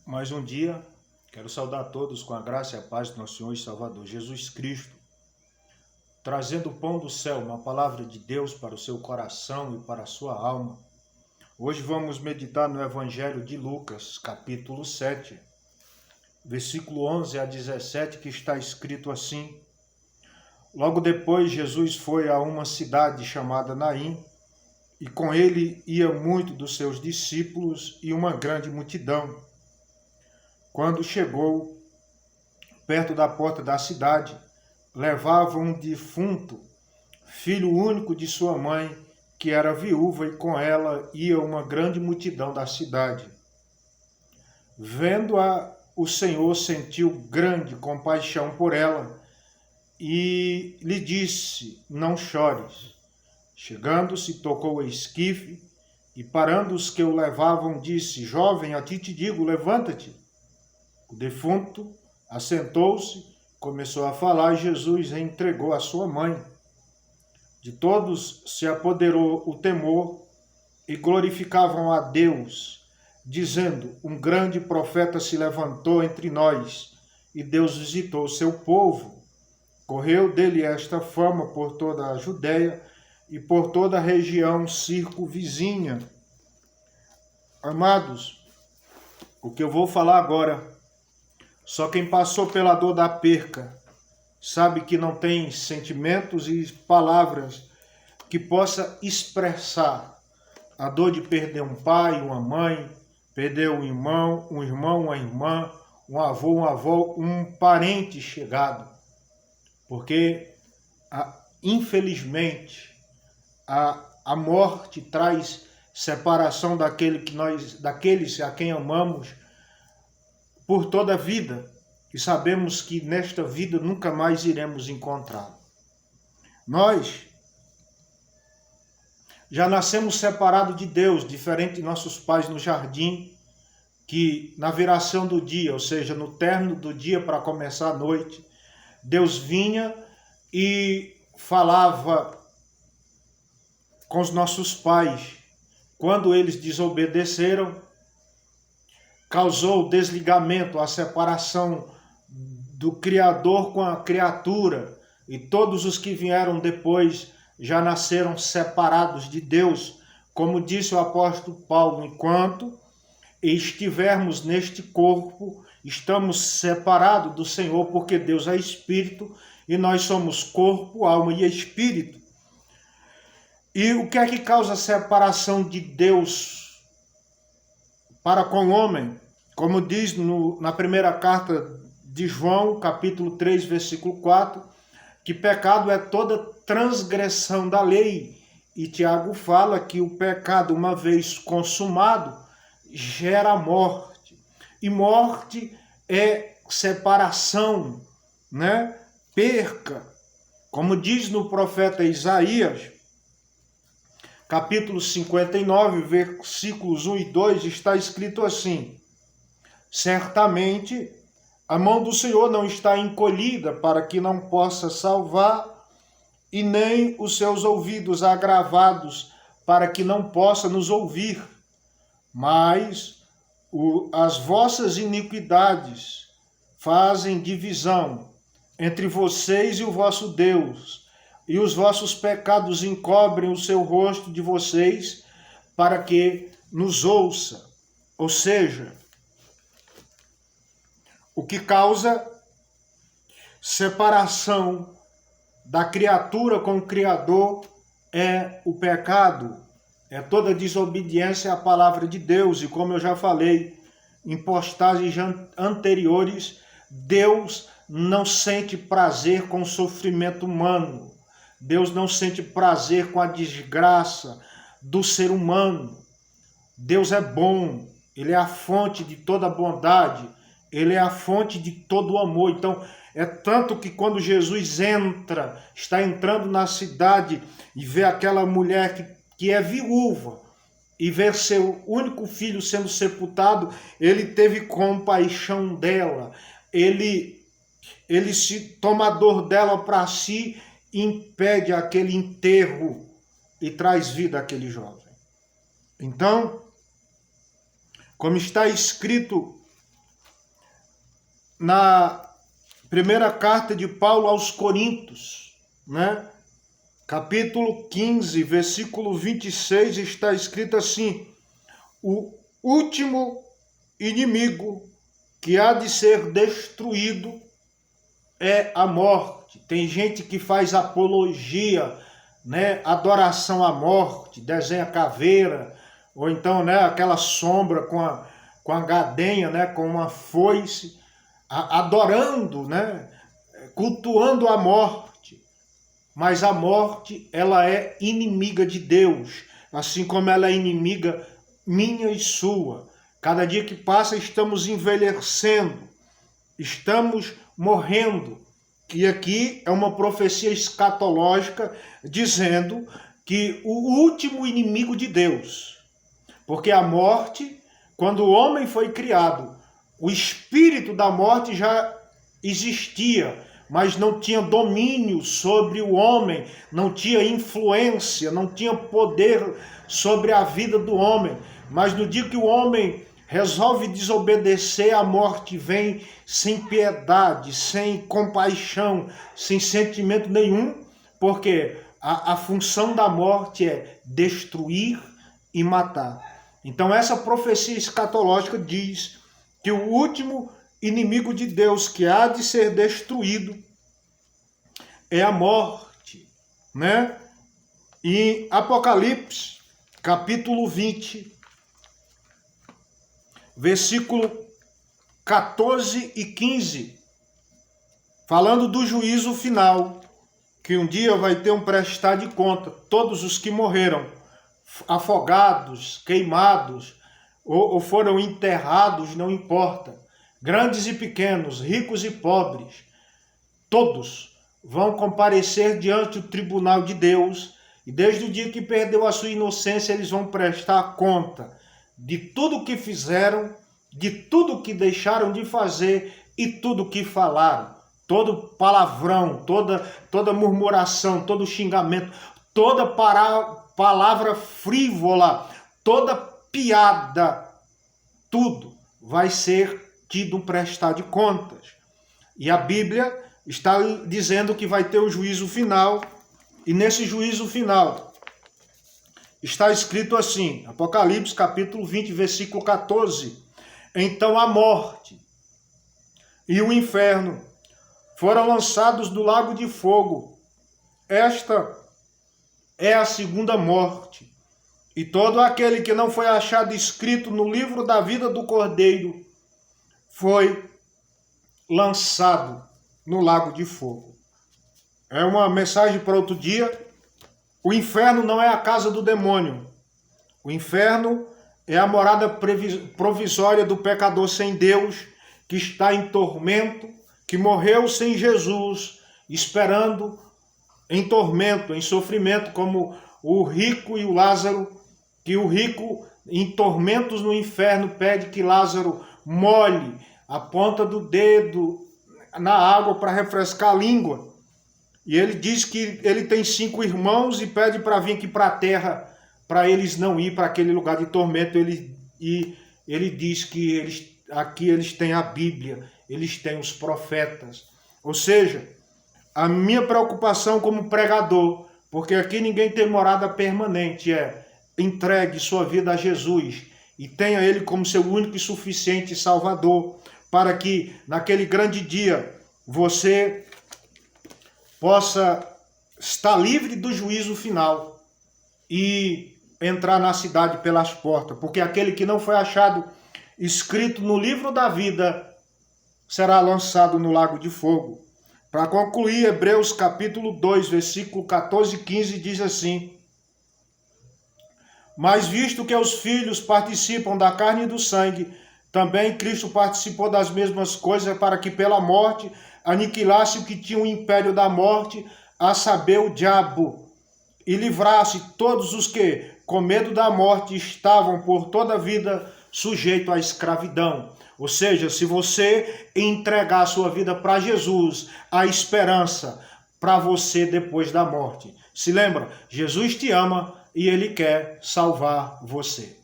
Mais um dia, quero saudar a todos com a graça e a paz do nosso Senhor e Salvador Jesus Cristo, trazendo o pão do céu, uma palavra de Deus para o seu coração e para a sua alma. Hoje vamos meditar no Evangelho de Lucas, capítulo 7, versículo 11 a 17, que está escrito assim: Logo depois Jesus foi a uma cidade chamada Naim, e com ele ia muito dos seus discípulos e uma grande multidão. Quando chegou perto da porta da cidade, levava um defunto, filho único de sua mãe, que era viúva, e com ela ia uma grande multidão da cidade. Vendo-a, o Senhor sentiu grande compaixão por ela e lhe disse: Não chores. Chegando-se, tocou o esquife e, parando os que o levavam, disse: Jovem, a ti te digo, levanta-te. O defunto assentou-se, começou a falar e Jesus entregou a sua mãe. De todos se apoderou o temor e glorificavam a Deus, dizendo: Um grande profeta se levantou entre nós e Deus visitou o seu povo. Correu dele esta fama por toda a Judéia e por toda a região circunvizinha. Amados, o que eu vou falar agora, só quem passou pela dor da perca sabe que não tem sentimentos e palavras que possa expressar a dor de perder um pai, uma mãe, perder um irmão, uma irmã, um avô, uma avó, um parente chegado. Porque, infelizmente, a morte traz separação daqueles a quem amamos por toda a vida, e sabemos que nesta vida nunca mais iremos encontrá-lo. Nós já nascemos separados de Deus, diferente de nossos pais no jardim, que na viração do dia, ou seja, no término do dia para começar a noite, Deus vinha e falava com os nossos pais. Quando eles desobedeceram, causou o desligamento, a separação do Criador com a criatura, e todos os que vieram depois já nasceram separados de Deus. Como disse o apóstolo Paulo, enquanto estivermos neste corpo, estamos separados do Senhor, porque Deus é Espírito e nós somos corpo, alma e Espírito. E o que é que causa a separação de Deus para com o homem? Como diz na primeira carta de João, capítulo 3, versículo 4, que pecado é toda transgressão da lei. E Tiago fala que o pecado, uma vez consumado, gera morte. E morte é separação, né? Perca. Como diz no profeta Isaías, capítulo 59, versículos 1 e 2, está escrito assim: Certamente a mão do Senhor não está encolhida para que não possa salvar, e nem os seus ouvidos agravados para que não possa nos ouvir. Mas as vossas iniquidades fazem divisão entre vocês e o vosso Deus, e os vossos pecados encobrem o seu rosto de vocês para que nos ouça. Ou seja, o que causa separação da criatura com o Criador é o pecado, é toda desobediência à palavra de Deus. E como eu já falei em postagens anteriores, Deus não sente prazer com o sofrimento humano. Deus não sente prazer com a desgraça do ser humano. Deus é bom, Ele é a fonte de toda bondade, Ele é a fonte de todo o amor. Então, é tanto que quando Jesus está entrando na cidade e vê aquela mulher que é viúva, e ver seu único filho sendo sepultado, ele teve compaixão dela, ele se toma a dor dela para si, impede aquele enterro e traz vida àquele jovem. Então, como está escrito na primeira carta de Paulo aos Coríntios, né? Capítulo 15, versículo 26, está escrito assim: o último inimigo que há de ser destruído é a morte. Tem gente que faz apologia, né, adoração à morte, desenha caveira, ou então, né, aquela sombra com a gadenha, né, com uma foice, adorando, né, cultuando a morte. Mas a morte, ela é inimiga de Deus, assim como ela é inimiga minha e sua. Cada dia que passa estamos envelhecendo, estamos morrendo. E aqui é uma profecia escatológica dizendo que o último inimigo de Deus, porque a morte, quando o homem foi criado, o espírito da morte já existia, mas não tinha domínio sobre o homem, não tinha influência, não tinha poder sobre a vida do homem. Mas no dia que o homem resolve desobedecer, a morte vem sem piedade, sem compaixão, sem sentimento nenhum, porque a função da morte é destruir e matar. Então essa profecia escatológica diz que o último inimigo de Deus que há de ser destruído é a morte, né? Em Apocalipse, capítulo 20, versículo 14 e 15, falando do juízo final, que um dia vai ter um prestar de conta, todos os que morreram, afogados, queimados, ou foram enterrados, não importa, grandes e pequenos, ricos e pobres, todos vão comparecer diante do tribunal de Deus, e desde o dia que perdeu a sua inocência, eles vão prestar conta de tudo que fizeram, de tudo que deixaram de fazer e tudo que falaram. Todo palavrão, toda murmuração, todo xingamento, toda palavra frívola, toda piada, tudo vai ser tido um prestar de contas. E a Bíblia está dizendo que vai ter o juízo final, e nesse juízo final está escrito assim, Apocalipse capítulo 20, versículo 14, então a morte e o inferno foram lançados no lago de fogo. Esta é a segunda morte, e todo aquele que não foi achado escrito no livro da vida do Cordeiro foi lançado no lago de fogo. É uma mensagem para outro dia. O inferno não é a casa do demônio. O inferno é a morada provisória do pecador sem Deus, que está em tormento, que morreu sem Jesus, esperando em tormento, em sofrimento, como o rico e o Lázaro, que o rico em tormentos no inferno pede que Lázaro molhe a ponta do dedo na água para refrescar a língua. E ele diz que ele tem 5 irmãos e pede para vir aqui para a terra, para eles não ir para aquele lugar de tormento. Ele diz que aqui eles têm a Bíblia, eles têm os profetas. Ou seja, a minha preocupação como pregador, porque aqui ninguém tem morada permanente, é entregue sua vida a Jesus e tenha Ele como seu único e suficiente Salvador, para que naquele grande dia você possa estar livre do juízo final e entrar na cidade pelas portas, porque aquele que não foi achado escrito no livro da vida será lançado no lago de fogo. Para concluir, Hebreus capítulo 2, versículo 14 e 15 diz assim: mas visto que os filhos participam da carne e do sangue, também Cristo participou das mesmas coisas, para que pela morte aniquilasse o que tinha o império da morte, a saber, o diabo, e livrasse todos os que, com medo da morte, estavam por toda a vida sujeitos à escravidão. Ou seja, se você entregar a sua vida para Jesus, há esperança para você depois da morte. Se lembra, Jesus te ama e Ele quer salvar você.